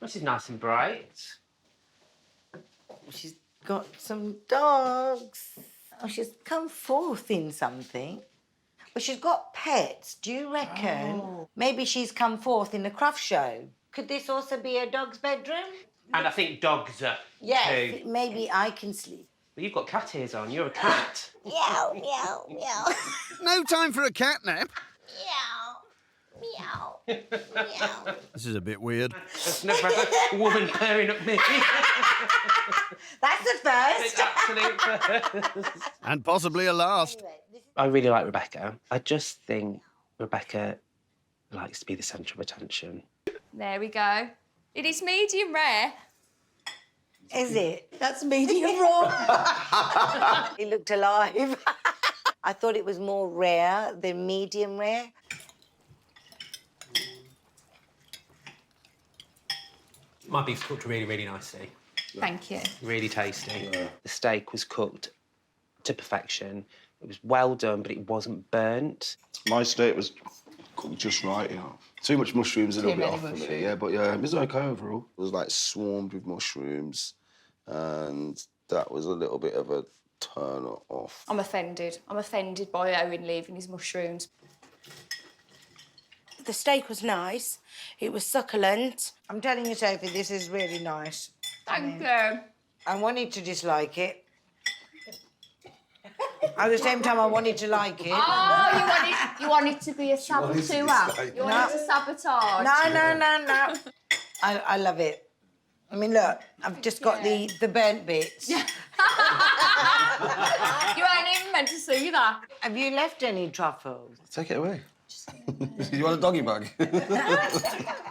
This is nice and bright. She's got some dogs. Oh, she's come forth in something. Well, she's got pets. Do you reckon maybe she's come forth in a craft show? Could this also be a dog's bedroom? And I think dogs are Yes, too. maybe I can sleep. Well, you've got cat ears on. You're a cat. Meow, meow, meow. No time for a cat nap. Meow, meow, meow. This is a bit weird. There's never had a woman purring at me. That's the first. It's absolute first. And possibly a last. I really like Rebecca. I just think Rebecca likes to be the centre of attention. There we go. It is medium rare. Is it? That's medium raw. He looked alive. I thought it was more rare than medium rare. My beef's cooked really, really nicely. Thank you. Really tasty. The steak was cooked to perfection. It was well done, but it wasn't burnt. My steak was cooked just right, you know. Too much mushrooms, a little bit off for me, yeah, but yeah, it was okay overall. It was like swarmed with mushrooms, and that was a little bit of a turn off. I'm offended. I'm offended by Owen leaving his mushrooms. The steak was nice. It was succulent. I'm telling you, Sophie, this is really nice. Thank you. I wanted to dislike it. At the same time, I wanted to like it. Oh, you wanted to be a saboteur. You wanted to sabotage. No. I love it. I mean, look, I've just got the burnt bits. You ain't even meant to see that. Have you left any truffles? Take it away. You want a doggy bag?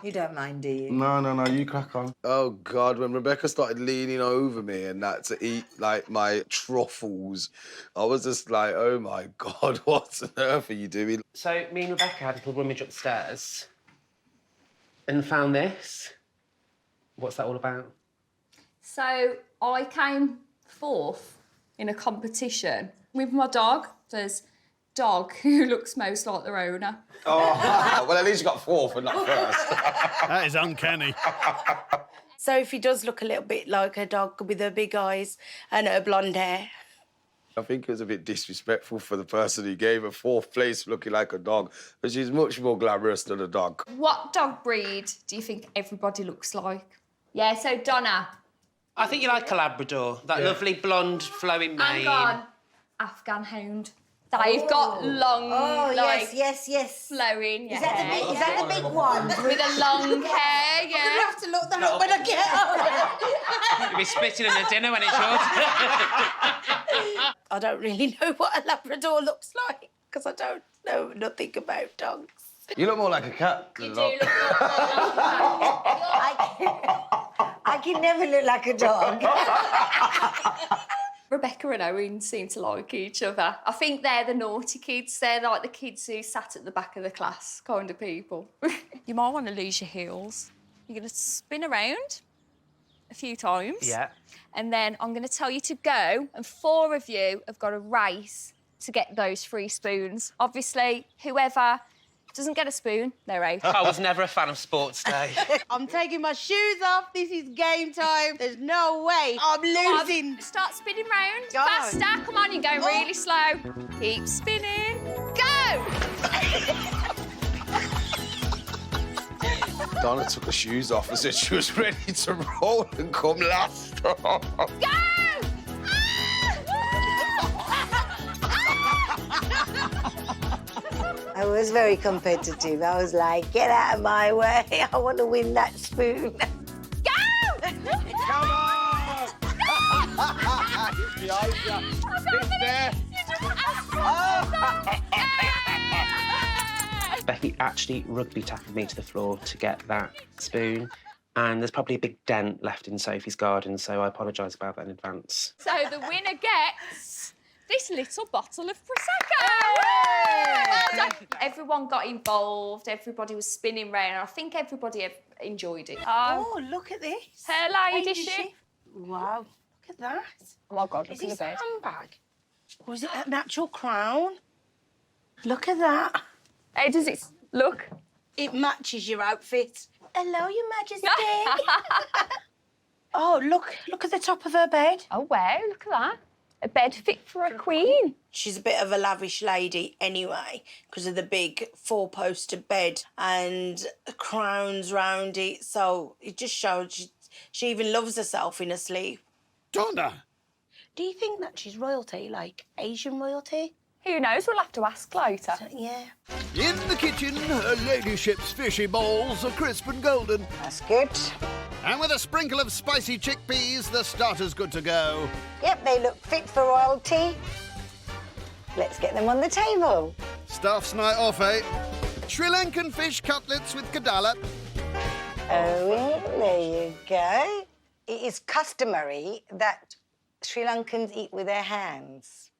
You don't mind, do you? No, you crack on. Oh, God, when Rebecca started leaning over me and that to eat, like, my truffles, I was just like, oh, my God, what on earth are you doing? So me and Rebecca had a little rummage upstairs and found this. What's that all about? So I came fourth in a competition with my dog. There's dog who looks most like their owner. Oh, well, at least you got fourth and not first. That is uncanny. Sophie does look a little bit like her dog with her big eyes and her blonde hair. I think it was a bit disrespectful for the person who gave her fourth place looking like a dog, but she's much more glamorous than a dog. What dog breed do you think everybody looks like? Yeah, so Donna. I think you like a Labrador. That lovely blonde flowing mane. Hang on. Afghan hound. They've got long, yes. flowing Is that the big one? with a long hair, yeah. I have to look that up when I get home. You'll be spitting in the dinner when it's yours. I don't really know what a Labrador looks like because I don't know nothing about dogs. You look more like a cat. You do look like I can never look like a dog. Rebecca and Owen seem to like each other. I think they're the naughty kids. They're like the kids who sat at the back of the class kind of people. You might want to lose your heels. You're going to spin around a few times. Yeah. And then I'm going to tell you to go, and 4 of you have got to race to get those 3 spoons. Obviously, whoever doesn't get a spoon, they're out. I was never a fan of sports day. I'm taking my shoes off. This is game time. There's no way I'm losing. Come on, start spinning round. Go on. Faster. Come on, you're going really slow. Keep spinning. Go! Donna took her shoes off and said she was ready to roll and come last. Go! I was very competitive. I was like, get out of my way. I want to win that spoon. Go! Come on! It's behind you. It's there. Becky actually rugby tackled me to the floor to get that spoon, and there's probably a big dent left in Sophie's garden, so I apologise about that in advance. So the winner gets this little bottle of Prosecco. Well done. Everyone got involved. Everybody was spinning round. And I think everybody enjoyed it. Oh, look at this. Her ladyship. Wow, look at that. Oh, my God, Is look this at a the bed. handbag? Or is it an actual crown? Look at that. How does it look? It matches your outfit. Hello, Your Majesty. Oh, look at the top of her bed. Oh, wow, look at that. A bed fit for a queen. She's a bit of a lavish lady anyway, because of the big four-poster bed and crowns round it. So it just shows she even loves herself in her sleep. Donna! Do you think that she's royalty, like Asian royalty? Who knows? We'll have to ask later. Yeah. In the kitchen, her ladyship's fishy balls are crisp and golden. That's good. And with a sprinkle of spicy chickpeas, the starter's good to go. Yep, they look fit for royalty. Let's get them on the table. Staff's night off, eh? Sri Lankan fish cutlets with kadala. Oh, there you go. It is customary that Sri Lankans eat with their hands.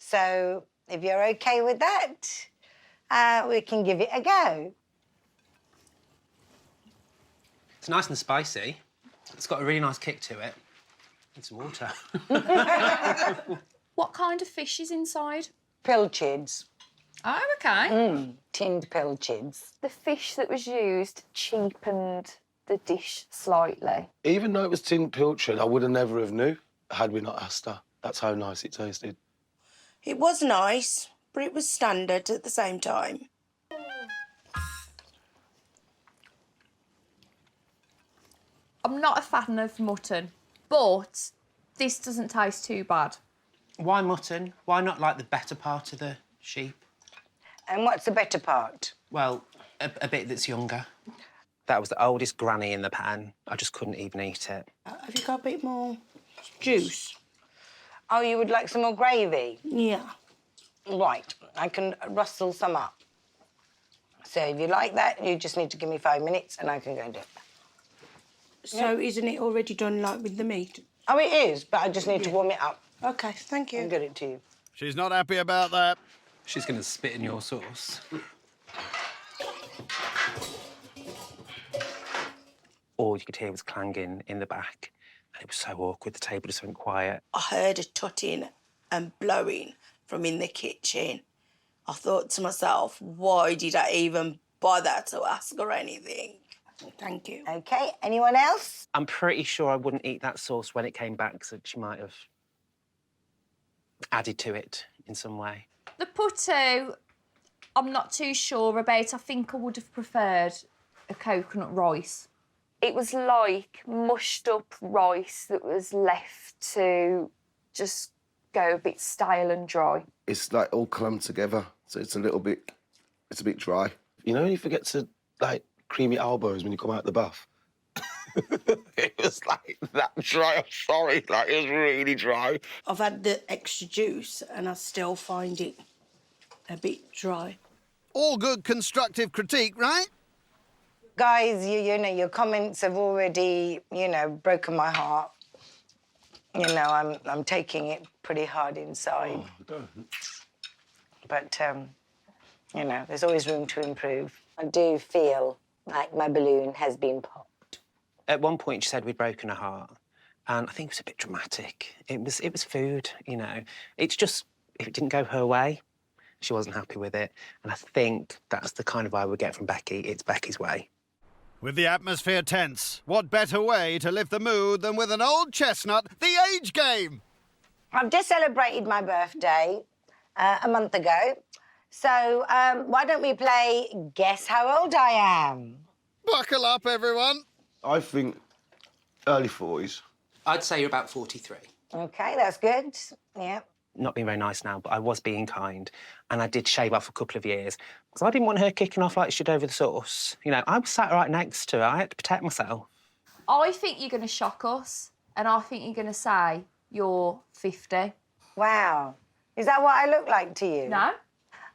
So if you're OK with that, we can give it a go. It's nice and spicy. It's got a really nice kick to it. Need some water. What kind of fish is inside? Pilchards. Oh, OK. Tinned pilchards. The fish that was used cheapened the dish slightly. Even though it was tin pilchard, I would have never have knew had we not asked her. That's how nice it tasted. It was nice, but it was standard at the same time. I'm not a fan of mutton, but this doesn't taste too bad. Why mutton? Why not like the better part of the sheep? And what's the better part? Well, a bit that's younger. That was the oldest granny in the pan. I just couldn't even eat it. Have you got a bit more juice? Oh, you would like some more gravy? Yeah. Right, I can rustle some up. So if you like that, you just need to give me 5 minutes and I can go and do it. So isn't it already done, like, with the meat? Oh, it is, but I just need to warm it up OK, thank you. and get it to you. She's not happy about that. She's going to spit in your sauce. All you could hear was clanging in the back. And it was so awkward. The table just went quiet. I heard a tutting and blowing from in the kitchen. I thought to myself, why did I even bother to ask her anything? Thank you. OK, anyone else? I'm pretty sure I wouldn't eat that sauce when it came back, so she might have added to it in some way. The puttu, I'm not too sure about. I think I would have preferred a coconut rice. It was like mushed up rice that was left to just go a bit stale and dry. It's like all clumped together, so it's a bit dry. You know when you forget to like cream your elbows when you come out the bath? It was like that dry. I'm sorry, like it was really dry. I've had the extra juice and I still find it a bit dry. All good constructive critique, right? Guys, you know, your comments have already, broken my heart. I'm taking it pretty hard inside. Oh, don't. But, there's always room to improve. I do feel like my balloon has been popped. At one point, she said we'd broken her heart. And I think it was a bit dramatic. It was food, It's just, if it didn't go her way, she wasn't happy with it. And I think that's the kind of vibe we get from Becky. It's Becky's way. With the atmosphere tense, what better way to lift the mood than with an old chestnut, the age game? I've just celebrated my birthday a month ago. So why don't we play Guess How Old I Am? Buckle up, everyone. I think early 40s. I'd say you're about 43. OK, that's good. Yeah. Not being very nice now, but I was being kind. And I did shave off a couple of years because I didn't want her kicking off like she did over the sauce. I was sat right next to her. I had to protect myself. I think you're going to shock us, and I think you're going to say you're 50. Wow. Is that what I look like to you? No?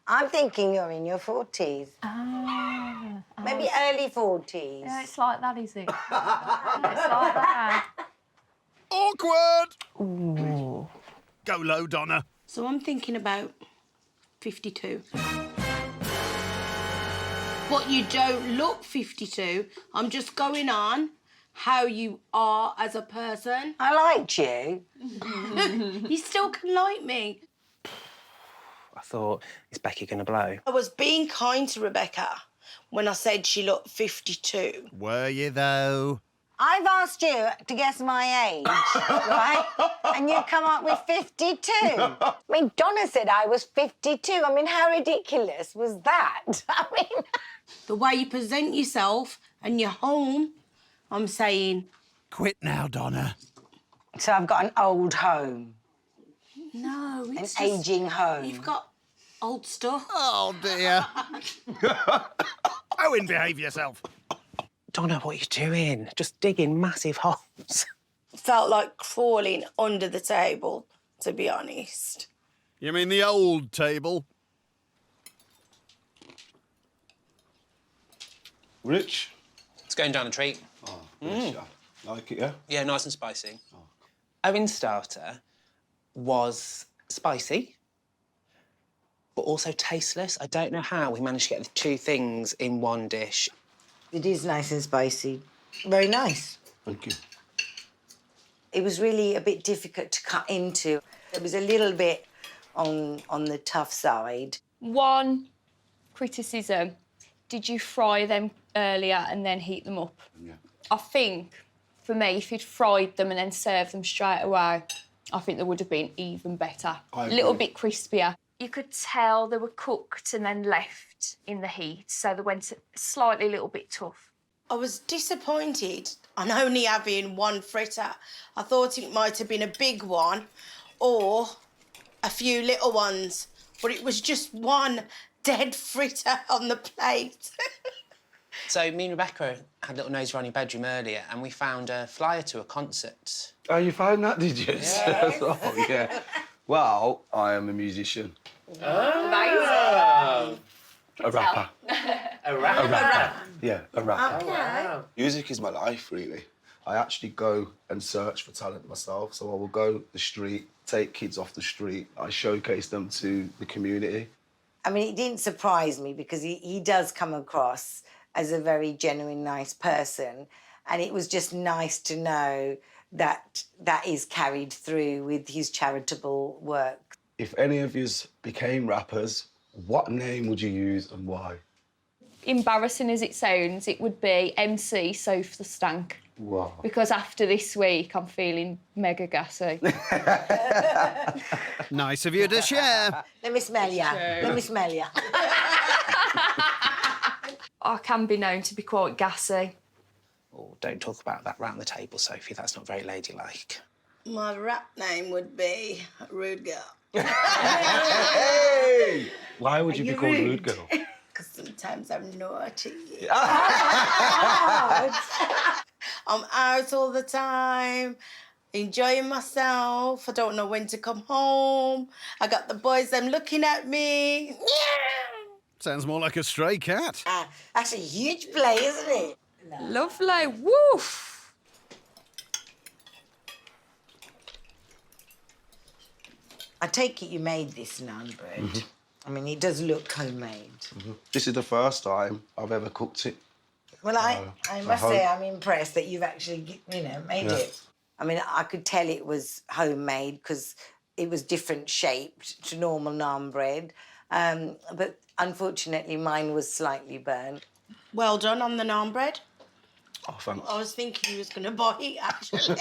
I'm thinking you're in your 40s. Maybe early 40s. Yeah, it's like that, is it? It's like that. Awkward. Ooh. Go low, Donna. So I'm thinking about 52. But you don't look 52. I'm just going on how you are as a person. I liked you. You still can like me. I thought, is Becky going to blow? I was being kind to Rebecca, when I said she looked 52. Were you, though? I've asked you to guess my age, right? And you come up with 52. I mean, Donna said I was 52. I mean, how ridiculous was that? I mean... The way you present yourself and your home, I'm saying... Quit now, Donna. So I've got an old home. No, it's An ageing home. You've got old stuff. Oh, dear. Owen, behave yourself. Donna, what are you doing? Just digging massive holes. Felt like crawling under the table, to be honest. You mean the old table? Rich? It's going down a treat. Oh, Rich, yeah. Like it, yeah? Yeah, nice and spicy. Owen's starter was spicy, but also tasteless. I don't know how we managed to get the two things in one dish. It is nice and spicy. Very nice. Thank you. It was really a bit difficult to cut into. It was a little bit on the tough side. One criticism, did you fry them earlier and then heat them up? Yeah. I think, for me, if you'd fried them and then served them straight away, I think they would have been even better. I A little agree. bit crispier. You could tell they were cooked and then left in the heat, so they went slightly a little bit tough. I was disappointed on only having one fritter. I thought it might have been a big one or a few little ones, but it was just one dead fritter on the plate. So me and Rebecca had a little nose around your bedroom earlier and we found a flyer to a concert. Oh, you found that, did you? Yes. Oh, yeah. Well, I am a musician. Amazing. A rapper. A rapper? Yeah, a rapper. Okay. Music is my life, really. I actually go and search for talent myself. So I will go the street, take kids off the street. I showcase them to the community. I mean, it didn't surprise me because he does come across as a very genuine, nice person. And it was just nice to know that that is carried through with his charitable work. If any of you became rappers, what name would you use and why? Embarrassing as it sounds, it would be MC Soph the Stank. Wow. Because after this week, I'm feeling mega gassy. Nice of you to share. Let me smell ya. Let me smell ya. I can be known to be quite gassy. Oh, don't talk about that round the table, Sophie. That's not very ladylike. My rap name would be Rude Girl. Hey! Why would you be called Rude Girl? Because sometimes I'm naughty. I'm out all the time, enjoying myself. I don't know when to come home. I got the boys, them looking at me. Sounds more like a stray cat. That's a huge play, isn't it? Lovely. Woof. I take it you made this naan bread. I mean, it does look homemade. This is the first time I've ever cooked it. Well, I must hope- say I'm impressed that you've actually, made it. I mean, I could tell it was homemade because it was different shaped to normal naan bread. But unfortunately, mine was slightly burned. Well done on the naan bread. Oh, thanks. I was thinking you was going to buy it, actually.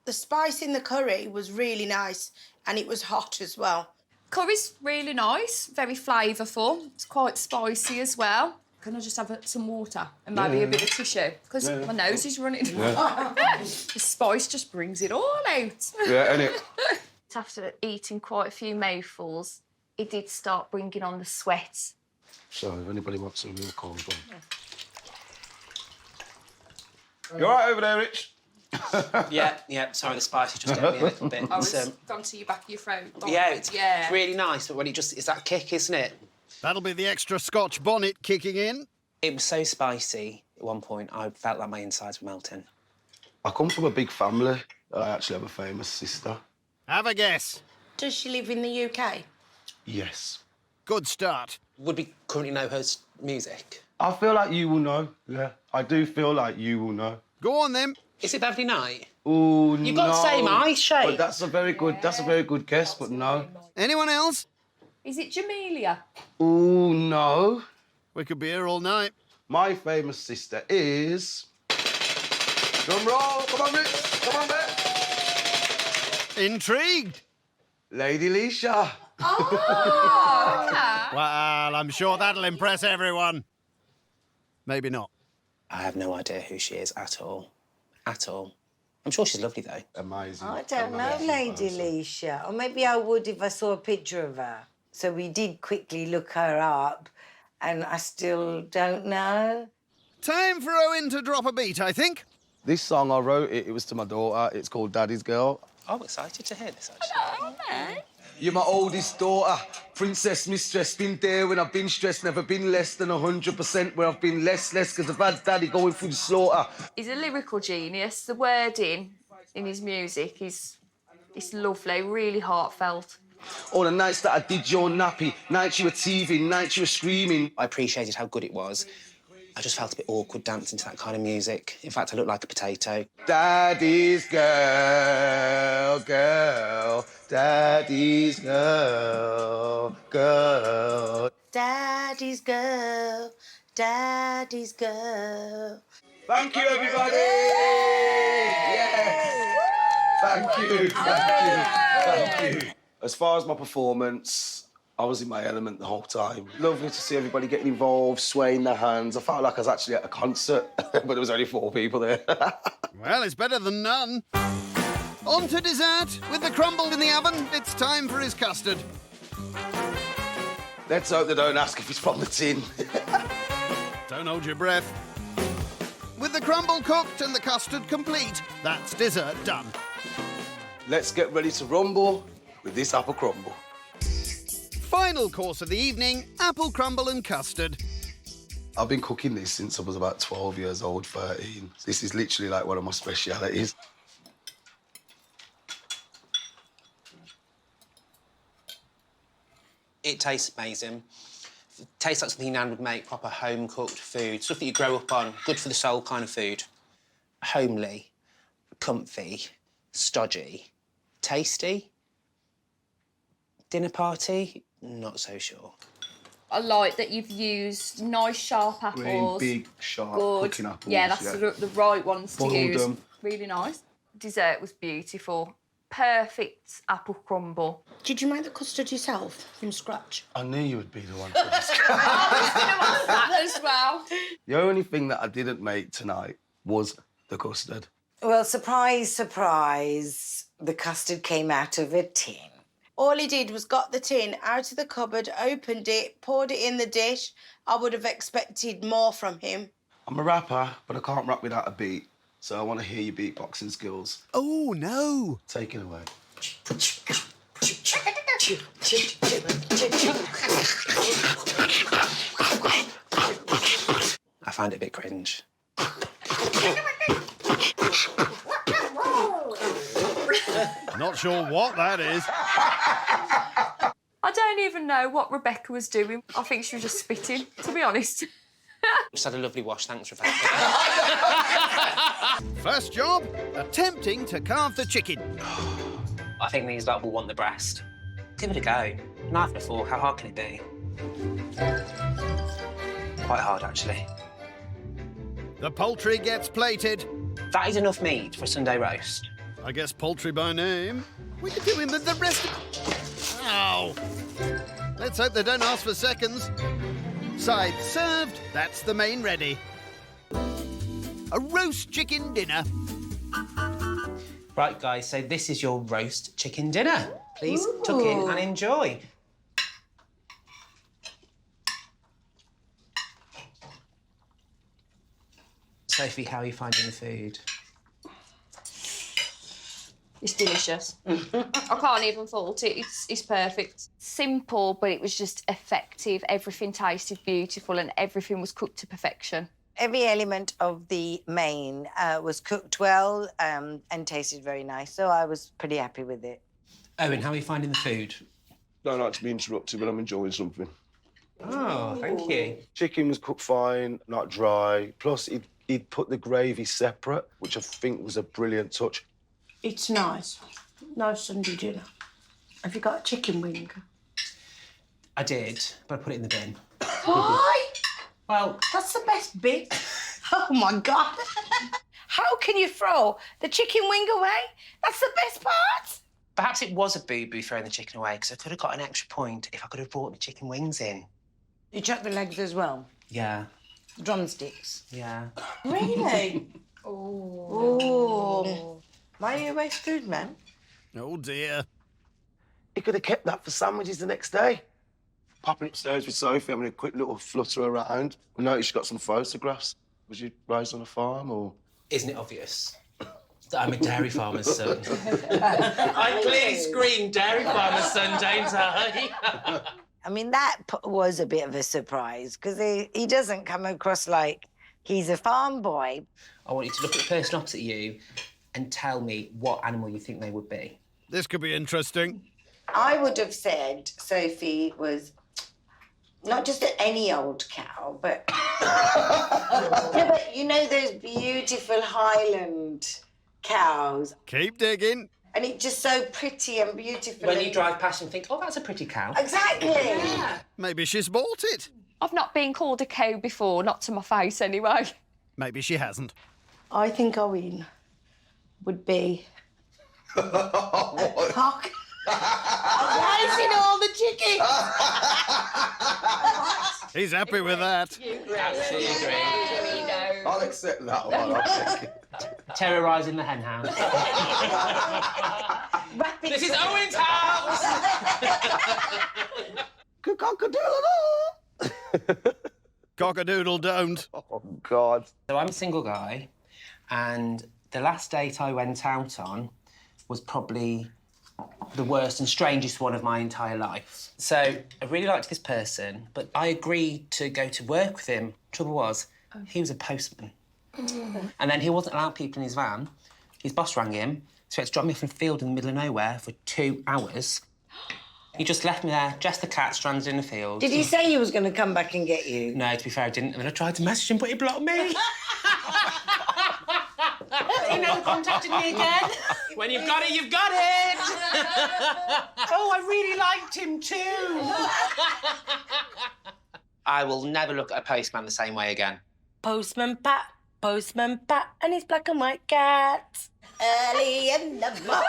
The spice in the curry was really nice and it was hot as well. Curry's really nice, very flavourful. It's quite spicy as well. Can I just have some water and maybe a bit of tissue? Because my nose is running. The spice just brings it all out. Yeah, innit? After eating quite a few mouthfuls, it did start bringing on the sweat. So, if anybody wants some milk, I'll go. You all right over there, Rich? Yeah. Sorry, the spice just got me a little bit. I was It's, gone to your back of your throat. yeah, it's really nice, but when it just... It's that kick, isn't it? That'll be the extra Scotch bonnet kicking in. It was so spicy at one point, I felt like my insides were melting. I come from a big family. I actually have a famous sister. Have a guess. Does she live in the UK? Yes. Good start. Would we currently know her music? I feel like you will know. Yeah, I do feel like you will know. Go on, then. Is it Beverly Knight? Oh, You've got the same eye shape. But that's a very good guess, but no. Anyone else? Is it Jamelia? Ooh, no. We could be here all night. My famous sister is... Drum roll, come on, Ritz, come on, Ritz. Intrigued. Lady Leisha. Well, I'm sure that'll impress everyone. Maybe not. I have no idea who she is at all. At all. I'm sure she's lovely, though. Amazing. I don't know, amazing Lady person. Leisha. Or maybe I would if I saw a picture of her. So we did quickly look her up, and I still don't know. Time for Owen to drop a beat, I think. This song, I wrote it, it was to my daughter. It's called Daddy's Girl. I'm excited to hear this, actually. You're my oldest daughter, princess, mistress, been there when I've been stressed, never been less than 100% where I've been less, because I've had daddy going through the slaughter. He's a lyrical genius. The wording in his music is lovely, really heartfelt. All the nights that I did your nappy, nights you were teething, nights you were screaming. I appreciated how good it was. I just felt a bit awkward dancing to that kind of music. In fact, I looked like a potato. Daddy's girl, girl, daddy's girl, girl. Daddy's girl, daddy's girl. Thank you, everybody! Yes! Thank you, thank you. As far as my performance, I was in my element the whole time. Lovely to see everybody getting involved, swaying their hands. I felt like I was actually at a concert, but there was only 4 people there. Well, it's better than none. On to dessert. With the crumble in the oven, it's time for his custard. Let's hope they don't ask if it's from the tin. Don't hold your breath. With the crumble cooked and the custard complete, that's dessert done. Let's get ready to rumble with this apple crumble. Final course of the evening, apple crumble and custard. I've been cooking this since I was about 12 years old, 13. This is literally like one of my specialities. It tastes amazing. It tastes like something Nan would make, proper home-cooked food, stuff that you grow up on, good for the soul kind of food. Homely, comfy, stodgy, tasty. Dinner party, not so sure. I like that you've used nice sharp apples. Big, sharp Good. cooking apples. Yeah, that's the right ones to Boiled use. them. Really nice. Dessert was beautiful. Perfect apple crumble. Did you make the custard yourself from scratch? I knew you would be the one to ask. That as well. The only thing that I didn't make tonight was the custard. Well, surprise, surprise, the custard came out of a tin. All he did was got the tin out of the cupboard, opened it, poured it in the dish. I would have expected more from him. I'm a rapper, but I can't rap without a beat. So I want to hear your beatboxing skills. Oh, no. Take it away. I found it a bit cringe. Not sure what that is. I don't even know what Rebecca was doing. I think she was just spitting, to be honest. Just had a lovely wash, thanks, Rebecca. First job, attempting to carve the chicken. I think these lot will want the breast. Give it a go. Knife and a fork, how hard can it be? Quite hard, actually. The poultry gets plated. That is enough meat for a Sunday roast. I guess poultry by name. We could do him with the rest of... Ow! Let's hope they don't ask for seconds. Side served, that's the main ready. A roast chicken dinner. Right, guys, so this is your roast chicken dinner. Please tuck in and enjoy. Sophie, how are you finding the food? It's delicious. I can't even fault it. It's perfect. Simple, but it was just effective. Everything tasted beautiful and everything was cooked to perfection. Every element of the main was cooked well and tasted very nice, so I was pretty happy with it. Owen, how are you finding the food? Don't like to be interrupted, but I'm enjoying something. Oh, thank you. Chicken was cooked fine, not dry. Plus, he'd put the gravy separate, which I think was a brilliant touch. It's nice. Nice Sunday dinner. Have you got a chicken wing? I did, but I put it in the bin. Why? Well, That's the best bit. Oh, my God. How can you throw the chicken wing away? That's the best part. perhaps it was a boo-boo throwing the chicken away, because I could have got an extra point if I could have brought the chicken wings in. You chuck the legs as well? Yeah, Drumsticks? yeah. Really? Oh. Why do you waste food, man? Oh, dear. He could have kept that for sandwiches the next day. Popping upstairs with Sophie, having a quick little flutter around. We noticed she got some photographs. Was you raised on a farm, or...? Isn't it obvious that I'm a dairy farmer's son? I clearly screamed dairy farmer's son, don't I? I mean, that was a bit of a surprise, because he doesn't come across like he's a farm boy. I want you to look at the person opposite you and tell me what animal you think they would be. This could be interesting. I would have said Sophie was not just any old cow, but... Yeah, but you know those beautiful Highland cows? Keep digging. And it's just so pretty and beautiful. When and... you drive past and think, oh, that's a pretty cow. Exactly. Yeah. Maybe she's bought it. I've not been called a cow before, not to my face anyway. Maybe she hasn't. I think Owen would be a cock. Why is it all the chicken? He's happy with that. Absolutely agree. I'll accept that one. I'll take it. Terrorising the hen house. This is Owen's house! Cock-a-doodle-doo. Cock-a-doodle don't. Oh, God. So I'm a single guy, and the last date I went out on was probably the worst and strangest one of my entire life. So I really liked this person, but I agreed to go to work with him. Trouble was, he was a postman. And then he wasn't allowed people in his van. His boss rang him, so he had to drop me off in a field in the middle of nowhere for 2 hours. He just left me there, just the cat stranded in the field. Did he say he was going to come back and get you? No, to be fair, I didn't. And then I tried to message him, but he blocked me. He never contacted me again. When you've got it, you've got it. Oh, I really liked him too. I will never look at a postman the same way again. Postman Pat, and his black and white cat. Early in the morning.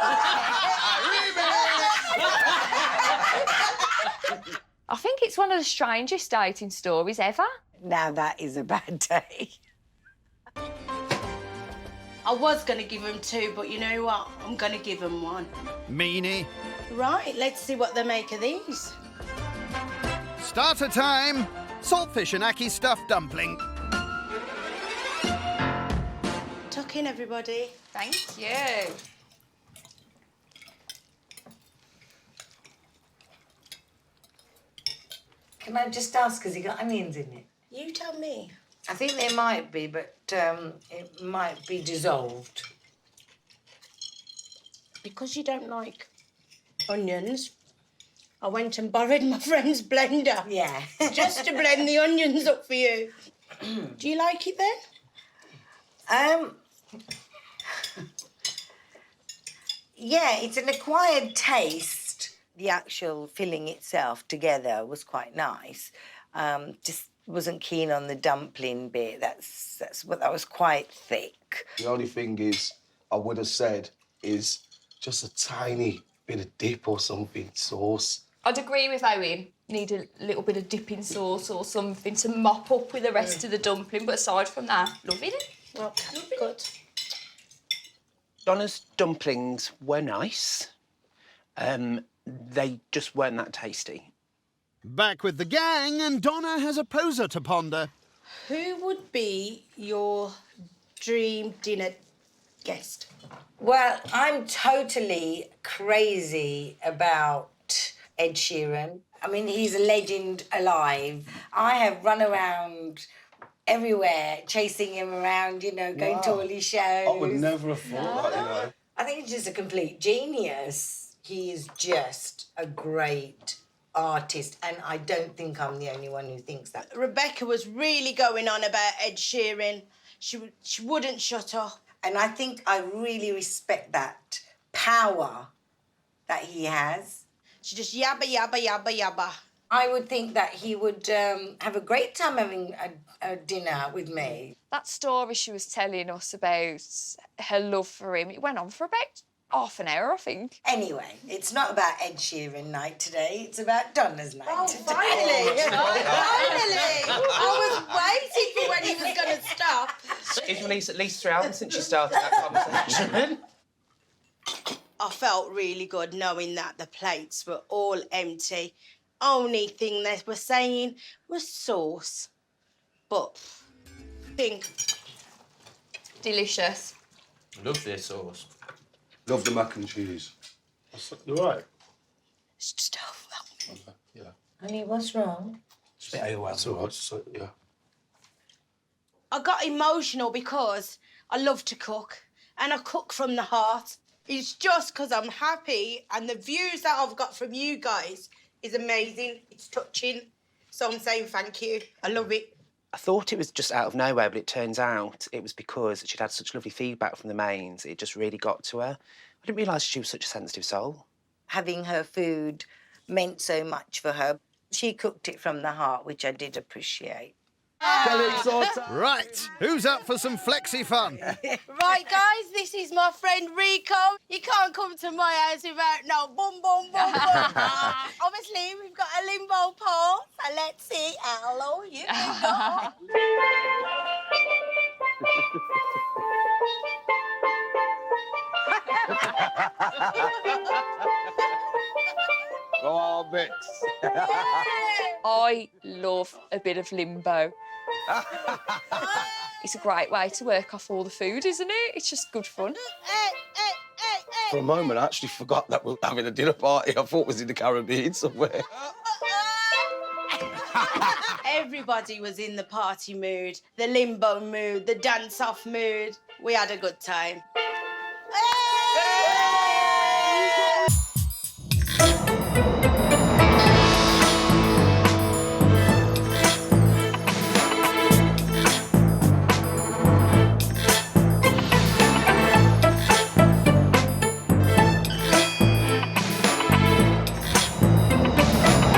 I think it's one of the strangest dating stories ever. Now that is a bad day. I was going to give him 2, but you know what? I'm going to give him 1. Meanie. Right, let's see what they make of these. Starter time. Saltfish and ackee stuffed dumpling. Tuck in, everybody. Thank you. Can I just ask, has he got onions in it? You tell me. I think there might be, but it might be dissolved. Because you don't like onions, I went and borrowed my friend's blender. Yeah. Just to blend the onions up for you. Do you like it then? Yeah, it's an acquired taste. The actual filling itself together was quite nice. Just wasn't keen on the dumpling bit. That's what that was quite thick. The only thing is, I would have said, is just a tiny bit of dip or something, sauce. I'd agree with Owen. Need a little bit of dipping sauce or something to mop up with the rest of the dumpling, but aside from that, loving it. Well, good. Donna's dumplings were nice. They just weren't that tasty. Back with the gang, and Donna has a poser to ponder. Who would be your dream dinner guest? Well, I'm totally crazy about Ed Sheeran. I mean, he's a legend alive. I have run around everywhere, chasing him around, you know, going to all his shows. I would never have thought that, you know. I think he's just a complete genius. He is just a great artist, and I don't think I'm the only one who thinks that. Rebecca was really going on about Ed Sheeran. She wouldn't shut up. And I think I really respect that power that he has. She just yabba, yabba, yabba, yabba. I would think that he would have a great time having a dinner with me. That story she was telling us about her love for him, it went on for about half an hour, I think. Anyway, it's not about Ed Sheeran night today, it's about Donna's night today. Finally! I was waiting for when he was going to stop. It's released at least 3 hours since you started that conversation. I felt really good knowing that the plates were all empty. Only thing they were saying was sauce. But think. Delicious. Love their sauce. Love the mac and cheese. You're right. It's just overwhelming. Yeah. Honey, what's wrong? It's a bit overwhelming. It's all right. So, yeah. I got emotional because I love to cook and I cook from the heart. It's just because I'm happy and the views that I've got from you guys is amazing. It's touching. So I'm saying thank you. I love it. I thought it was just out of nowhere, but it turns out it was because she'd had such lovely feedback from the mains. It just really got to her. I didn't realise she was such a sensitive soul. Having her food meant so much for her. She cooked it from the heart, which I did appreciate. Right, who's up for some flexi fun? Right, guys, this is my friend Rico. You can't come to my house without no boom, boom, boom, boom. Obviously, we've got a limbo pole, so let's see how low you can go. Go on, Bix. I love a bit of limbo. It's a great way to work off all the food, isn't it? It's just good fun. For a moment, I actually forgot that we were having a dinner party. I thought it was in the Caribbean somewhere. Everybody was in the party mood, the limbo mood, the dance-off mood. We had a good time. Hey!